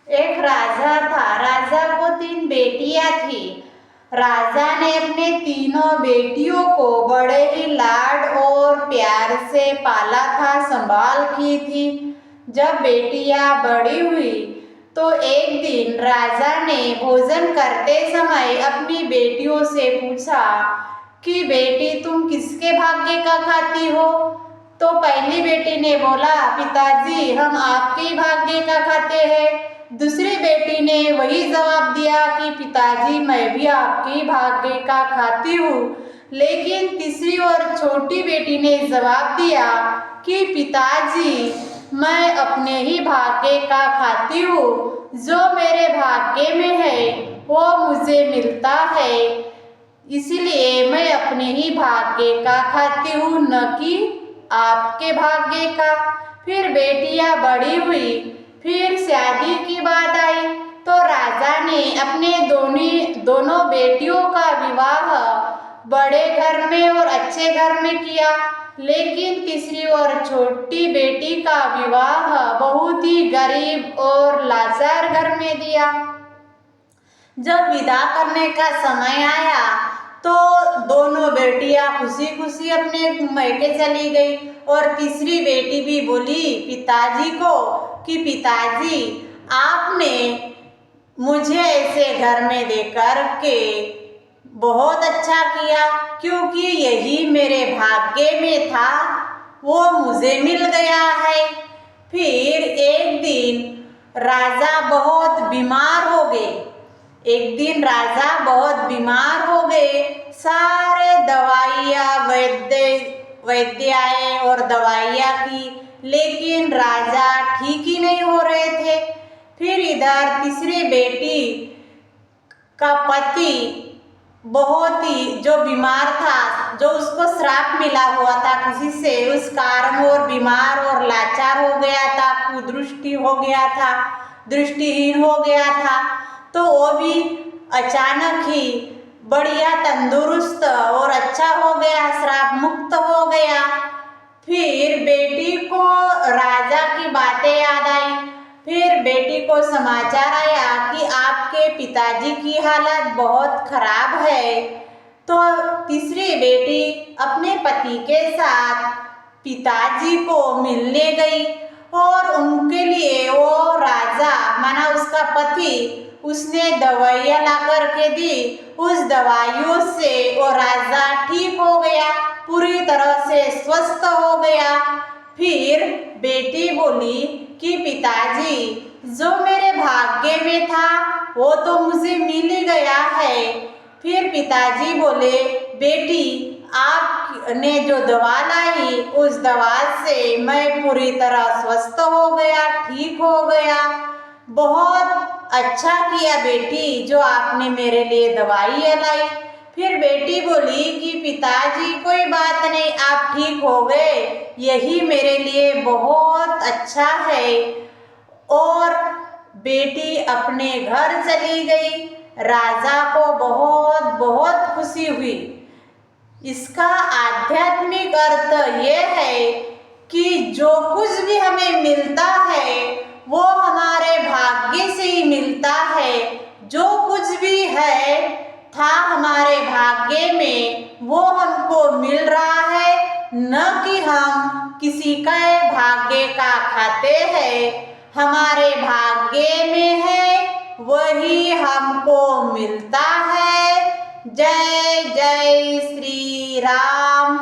एक राजा था। राजा को 3 बेटियां थी। राजा ने अपने तीनों बेटियों को बड़े ही लाड और प्यार से पाला था, संभाल की थी। जब बेटियां बड़ी हुई तो एक दिन राजा ने भोजन करते समय अपनी बेटियों से पूछा कि बेटी, तुम किसके भाग्य का खाती हो? तो पहली बेटी ने बोला, पिताजी, हम आपके भाग्य का खाते हैं। दूसरी बेटी ने वही जवाब दिया कि पिताजी, मैं भी आपके भाग्य का खाती हूँ। लेकिन तीसरी और छोटी बेटी ने जवाब दिया कि पिताजी, मैं अपने ही भाग्य का खाती हूँ। जो मेरे भाग्य में है वो मुझे मिलता है, इसलिए मैं अपने ही भाग्य का खाती हूँ, न कि आपके भाग्य का। फिर बेटियां बड़ी हुई। फिर शादी की बात आई तो राजा ने अपने दोनों बेटियों का विवाह बड़े घर में और अच्छे घर में किया। लेकिन तीसरी और छोटी बेटी का विवाह बहुत ही गरीब और लाचार घर में दिया। जब विदा करने का समय आया तो दोनों बेटियां खुशी खुशी अपने मायके चली गई। और तीसरी बेटी भी बोली पिताजी को कि पिताजी, आपने मुझे ऐसे घर में देकर के बहुत अच्छा किया, क्योंकि यही मेरे भाग्य में था, वो मुझे मिल गया है। फिर एक दिन राजा बहुत बीमार हो गए। एक दिन राजा बहुत बीमार हो गए। सारे दवाइयाँ वैद्याएं और दवाइयाँ की, लेकिन राजा ठीक ही नहीं हो रहे थे। फिर इधर तीसरी बेटी का पति बहुत ही जो बीमार था, जो उसको श्राप मिला हुआ था किसी से, उस कारण वो बीमार और लाचार हो गया था, कुदृष्टि हो गया था, दृष्टिहीन हो गया था। तो वो भी अचानक ही बढ़िया तंदुरुस्त और अच्छा हो गया, श्राप मुक्त हो गया। फिर बेटी को राजा की बातें याद आई। फिर बेटी को समाचार आया कि आपके पिताजी की हालत बहुत खराब है। तो तीसरी बेटी अपने पति के साथ पिताजी को मिलने गई और उनके लिए वो राजा माना उसका पति, उसने दवाइयाँ ला करके दी। उस दवाइयों से वो राजा ठीक हो गया, पूरी तरह से स्वस्थ हो गया। फिर बेटी बोली कि पिताजी, जो मेरे भाग्य में था वो तो मुझे मिल ही गया है। फिर पिताजी बोले, बेटी, आपने जो दवा लाई उस दवा से मैं पूरी तरह स्वस्थ हो गया, ठीक हो गया। बहुत अच्छा किया बेटी, जो आपने मेरे लिए दवाई लाई। फिर बेटी बोली कि पिताजी, कोई बात नहीं, आप ठीक हो गए, यही मेरे लिए बहुत अच्छा है। और बेटी अपने घर चली गई। राजा को बहुत बहुत खुशी हुई। इसका आध्यात्मिक अर्थ ये है कि जो कुछ भी हमें मिलता है वो हमारे भाग्य से ही मिलता है। जो कुछ भी है था हमारे भाग्य में, वो हमको मिल रहा है, न कि हम किसी का भाग्य का खाते हैं। हमारे भाग्य में है वही हमको मिलता है। जय जय श्री राम।